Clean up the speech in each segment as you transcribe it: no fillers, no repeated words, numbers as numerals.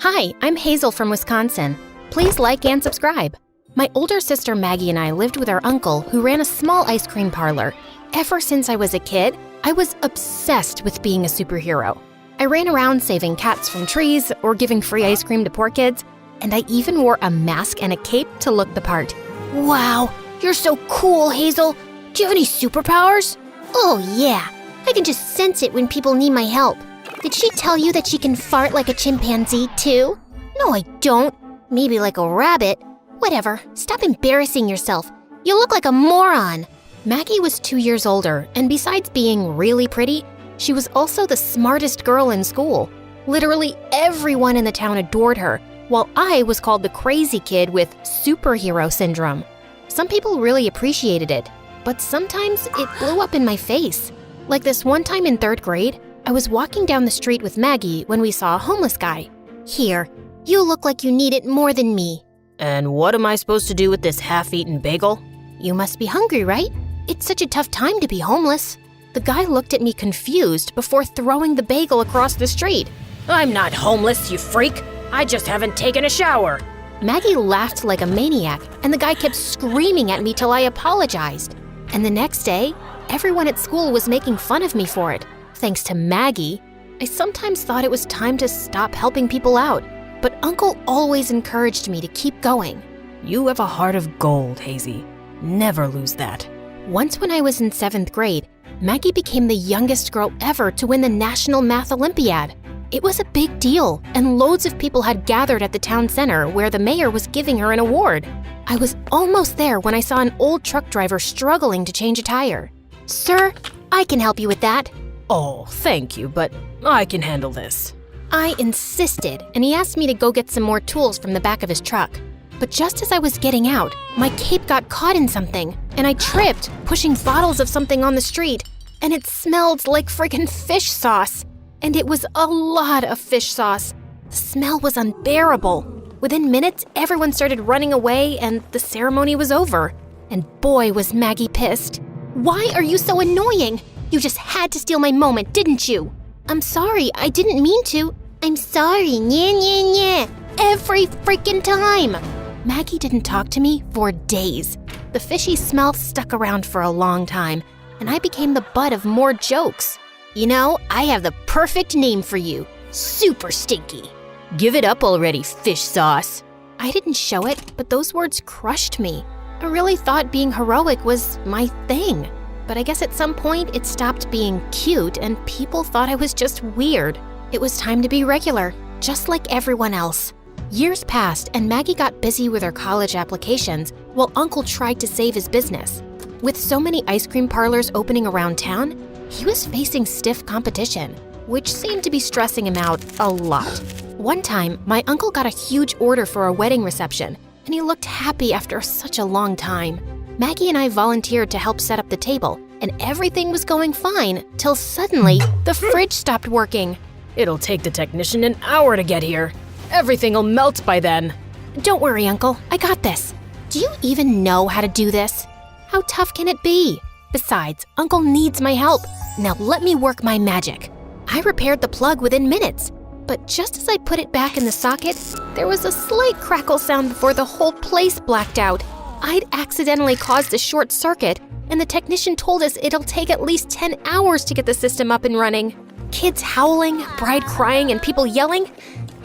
Hi, I'm Hazel from Wisconsin. Please like and subscribe. My older sister Maggie and I lived with our uncle who ran a small ice cream parlor. Ever since I was a kid, I was obsessed with being a superhero. I ran around saving cats from trees or giving free ice cream to poor kids, and I even wore a mask and a cape to look the part. Wow, you're so cool, Hazel. Do you have any superpowers? Oh yeah, I can just sense it when people need my help. Did she tell you that she can fart like a chimpanzee too? No, I don't. Maybe like a rabbit. Whatever, stop embarrassing yourself. You look like a moron. Maggie was 2 years older, and besides being really pretty, she was also the smartest girl in school. Literally everyone in the town adored her, while I was called the crazy kid with superhero syndrome. Some people really appreciated it, but sometimes it blew up in my face. Like this one time in 3rd grade, I was walking down the street with Maggie when we saw a homeless guy. Here, you look like you need it more than me. And what am I supposed to do with this half-eaten bagel? You must be hungry, right? It's such a tough time to be homeless. The guy looked at me confused before throwing the bagel across the street. I'm not homeless, you freak. I just haven't taken a shower. Maggie laughed like a maniac, and the guy kept screaming at me till I apologized. And the next day, everyone at school was making fun of me for it. Thanks to Maggie, I sometimes thought it was time to stop helping people out, but Uncle always encouraged me to keep going. You have a heart of gold, Hazy. Never lose that. Once when I was in 7th grade, Maggie became the youngest girl ever to win the National Math Olympiad. It was a big deal, and loads of people had gathered at the town center where the mayor was giving her an award. I was almost there when I saw an old truck driver struggling to change a tire. Sir, I can help you with that. Oh, thank you, but I can handle this. I insisted, and he asked me to go get some more tools from the back of his truck. But just as I was getting out, my cape got caught in something, and I tripped, pushing bottles of something on the street, and it smelled like friggin' fish sauce. And it was a lot of fish sauce. The smell was unbearable. Within minutes, everyone started running away, and the ceremony was over. And boy, was Maggie pissed. Why are you so annoying? You just had to steal my moment, didn't you? I'm sorry, I didn't mean to. I'm sorry, yeah. Every freaking time. Maggie didn't talk to me for days. The fishy smell stuck around for a long time, and I became the butt of more jokes. You know, I have the perfect name for you. Super Stinky. Give it up already, fish sauce. I didn't show it, but those words crushed me. I really thought being heroic was my thing. But I guess at some point it stopped being cute and people thought I was just weird. It was time to be regular, just like everyone else. Years passed and Maggie got busy with her college applications while Uncle tried to save his business. With so many ice cream parlors opening around town, he was facing stiff competition, which seemed to be stressing him out a lot. One time, my uncle got a huge order for a wedding reception, and he looked happy after such a long time. Maggie and I volunteered to help set up the table, and everything was going fine till suddenly the fridge stopped working. It'll take the technician an hour to get here. Everything'll melt by then. Don't worry, Uncle. I got this. Do you even know how to do this? How tough can it be? Besides, Uncle needs my help. Now let me work my magic. I repaired the plug within minutes, but just as I put it back in the socket, there was a slight crackle sound before the whole place blacked out. I'd accidentally caused a short circuit, and the technician told us it'll take at least 10 hours to get the system up and running. Kids howling, bride crying, and people yelling.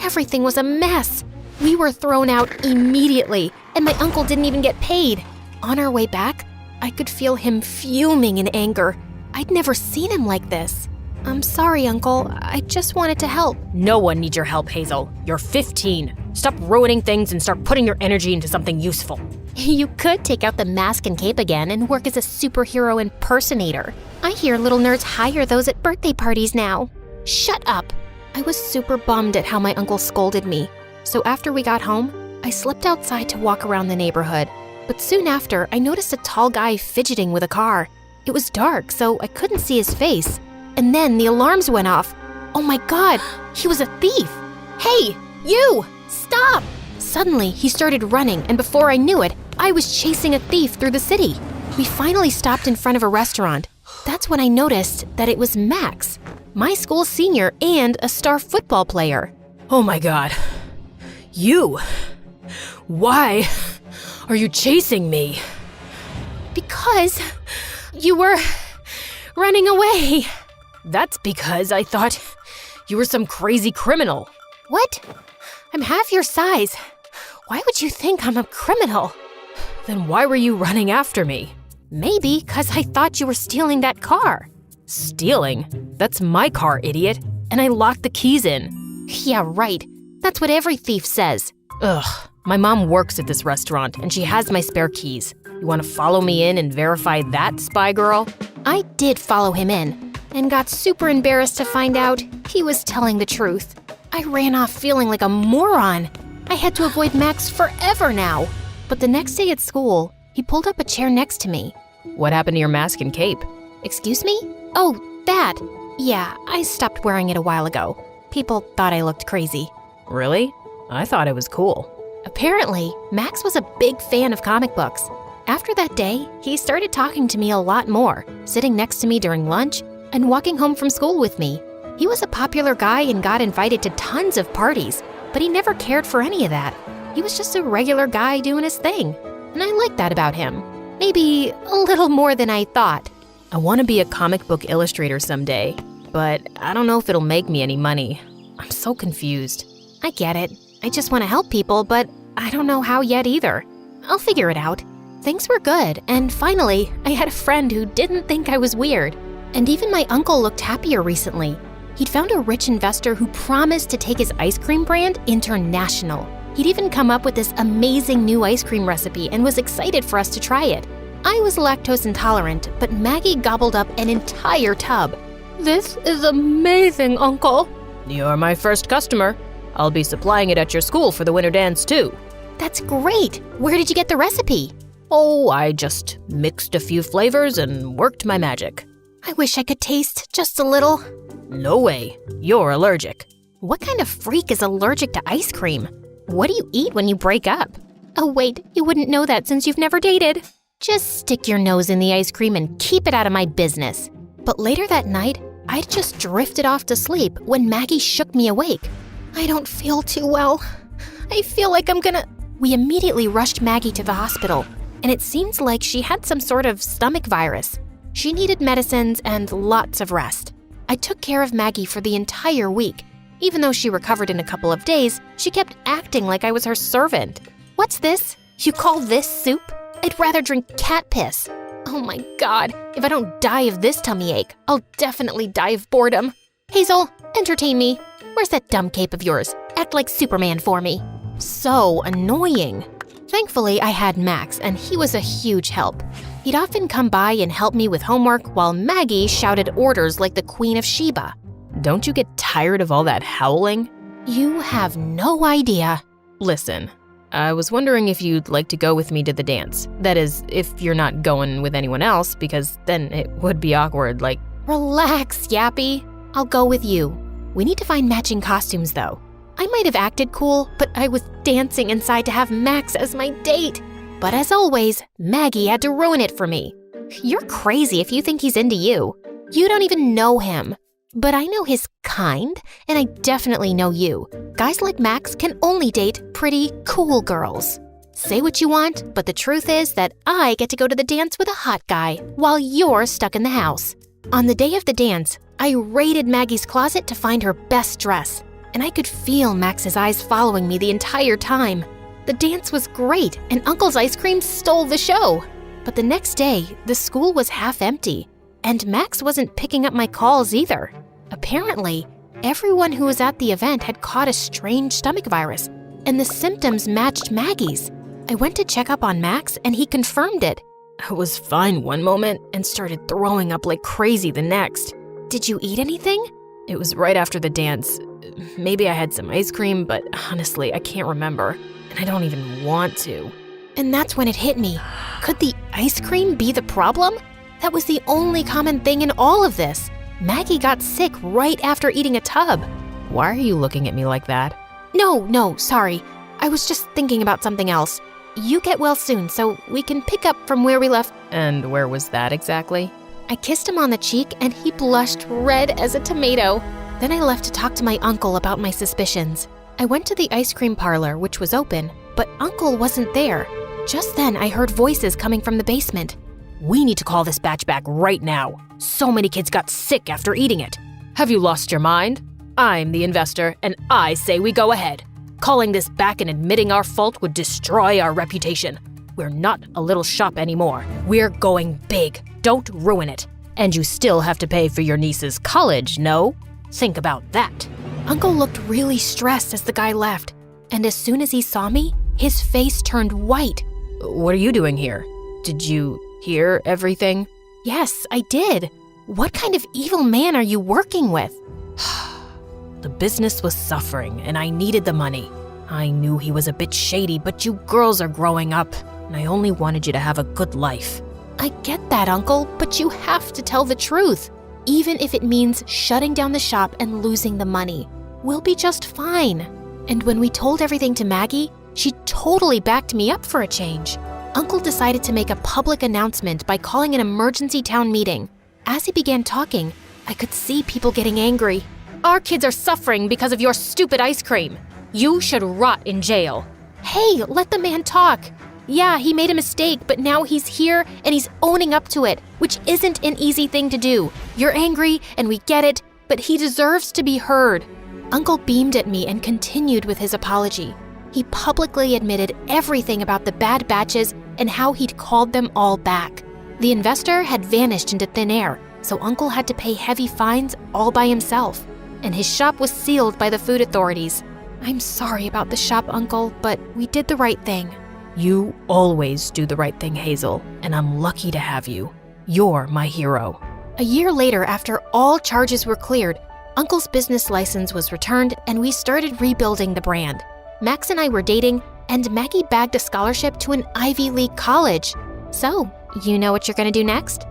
Everything was a mess. We were thrown out immediately, and my uncle didn't even get paid. On our way back, I could feel him fuming in anger. I'd never seen him like this. I'm sorry, Uncle. I just wanted to help. No one needs your help, Hazel. You're 15. Stop ruining things and start putting your energy into something useful. You could take out the mask and cape again and work as a superhero impersonator. I hear little nerds hire those at birthday parties now. Shut up. I was super bummed at how my uncle scolded me. So after we got home, I slipped outside to walk around the neighborhood. But soon after, I noticed a tall guy fidgeting with a car. It was dark, so I couldn't see his face. And then the alarms went off. Oh my God, he was a thief. Hey, you, stop! Suddenly, he started running, and before I knew it, I was chasing a thief through the city. We finally stopped in front of a restaurant. That's when I noticed that it was Max, my school senior and a star football player. Oh my God, You! Why are you chasing me? Because you were running away. That's because I thought you were some crazy criminal. What? I'm half your size. Why would you think I'm a criminal? Then why were you running after me? Maybe because I thought you were stealing that car. Stealing? That's my car, idiot. And I locked the keys in. Yeah, right. That's what every thief says. Ugh. My mom works at this restaurant and she has my spare keys. You want to follow me in and verify that, spy girl? I did follow him in and got super embarrassed to find out he was telling the truth. I ran off feeling like a moron. I had to avoid Max forever now. But the next day at school, he pulled up a chair next to me. What happened to your mask and cape? Excuse me? Oh, that. Yeah, I stopped wearing it a while ago. People thought I looked crazy. Really? I thought it was cool. Apparently, Max was a big fan of comic books. After that day, he started talking to me a lot more, sitting next to me during lunch and walking home from school with me. He was a popular guy and got invited to tons of parties, but he never cared for any of that. He was just a regular guy doing his thing, and I liked that about him. Maybe a little more than I thought. I want to be a comic book illustrator someday, but I don't know if it'll make me any money. I'm so confused. I get it. I just want to help people, but I don't know how yet either. I'll figure it out. Things were good, and finally, I had a friend who didn't think I was weird. And even my uncle looked happier recently. He'd found a rich investor who promised to take his ice cream brand international. He'd even come up with this amazing new ice cream recipe and was excited for us to try it. I was lactose intolerant, but Maggie gobbled up an entire tub. This is amazing, Uncle. You're my first customer. I'll be supplying it at your school for the winter dance, too. That's great. Where did you get the recipe? Oh, I just mixed a few flavors and worked my magic. I wish I could taste just a little. No way. You're allergic. What kind of freak is allergic to ice cream? What do you eat when you break up? Oh wait, you wouldn't know that since you've never dated. Just stick your nose in the ice cream and keep it out of my business. But later that night, I'd just drifted off to sleep when Maggie shook me awake. I don't feel too well. I feel like I'm gonna... We immediately rushed Maggie to the hospital, and it seems like she had some sort of stomach virus. She needed medicines and lots of rest. I took care of Maggie for the entire week. Even though she recovered in a couple of days, she kept acting like I was her servant. What's this? You call this soup? I'd rather drink cat piss. Oh my God, if I don't die of this tummy ache, I'll definitely die of boredom. Hazel, entertain me. Where's that dumb cape of yours? Act like Superman for me. So annoying. Thankfully, I had Max, and he was a huge help. He'd often come by and help me with homework while Maggie shouted orders like the Queen of Sheba. Don't you get tired of all that howling? You have no idea. Listen, I was wondering if you'd like to go with me to the dance. That is, if you're not going with anyone else, because then it would be awkward, like... Relax, Yappy. I'll go with you. We need to find matching costumes, though. I might have acted cool, but I was dancing inside to have Max as my date. But as always, Maggie had to ruin it for me. You're crazy if you think he's into you. You don't even know him. But I know his kind, and I definitely know you. Guys like Max can only date pretty cool girls. Say what you want, but the truth is that I get to go to the dance with a hot guy while you're stuck in the house. On the day of the dance, I raided Maggie's closet to find her best dress, and I could feel Max's eyes following me the entire time. The dance was great, and Uncle's ice cream stole the show. But the next day, the school was half empty, and Max wasn't picking up my calls either. Apparently, everyone who was at the event had caught a strange stomach virus, and the symptoms matched Maggie's. I went to check up on Max, and he confirmed it. I was fine one moment and started throwing up like crazy the next. Did you eat anything? It was right after the dance. Maybe I had some ice cream, but honestly, I can't remember, and I don't even want to. And that's when it hit me. Could the ice cream be the problem? That was the only common thing in all of this. Maggie got sick right after eating a tub. Why are you looking at me like that? No, sorry. I was just thinking about something else. You get well soon, so we can pick up from where we left. And where was that exactly? I kissed him on the cheek, and he blushed red as a tomato. Then I left to talk to my uncle about my suspicions. I went to the ice cream parlor, which was open, but Uncle wasn't there. Just then, I heard voices coming from the basement. We need to call this batch back right now. So many kids got sick after eating it. Have you lost your mind? I'm the investor, and I say we go ahead. Calling this back and admitting our fault would destroy our reputation. We're not a little shop anymore. We're going big. Don't ruin it. And you still have to pay for your niece's college, no? Think about that. Uncle looked really stressed as the guy left, and as soon as he saw me, his face turned white. What are you doing here? Did you hear everything? Yes, I did. What kind of evil man are you working with? The business was suffering, and I needed the money. I knew he was a bit shady, but you girls are growing up, and I only wanted you to have a good life. I get that, Uncle, but you have to tell the truth. Even if it means shutting down the shop and losing the money, we'll be just fine. And when we told everything to Maggie, she totally backed me up for a change. Uncle decided to make a public announcement by calling an emergency town meeting. As he began talking, I could see people getting angry. Our kids are suffering because of your stupid ice cream. You should rot in jail. Hey, let the man talk. Yeah, he made a mistake, but now he's here and he's owning up to it, which isn't an easy thing to do. You're angry and we get it, but he deserves to be heard. Uncle beamed at me and continued with his apology. He publicly admitted everything about the bad batches and how he'd called them all back. The investor had vanished into thin air, so Uncle had to pay heavy fines all by himself, and his shop was sealed by the food authorities. I'm sorry about the shop, Uncle, but we did the right thing. You always do the right thing, Hazel, and I'm lucky to have you. You're my hero. A year later, after all charges were cleared, Uncle's business license was returned and we started rebuilding the brand. Max and I were dating, and Maggie bagged a scholarship to an Ivy League college. So, you know what you're gonna do next?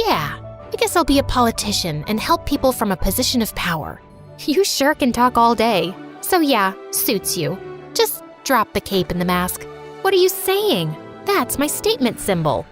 Yeah, I guess I'll be a politician and help people from a position of power. You sure can talk all day. So yeah, suits you. Just drop the cape and the mask. What are you saying? That's my statement symbol.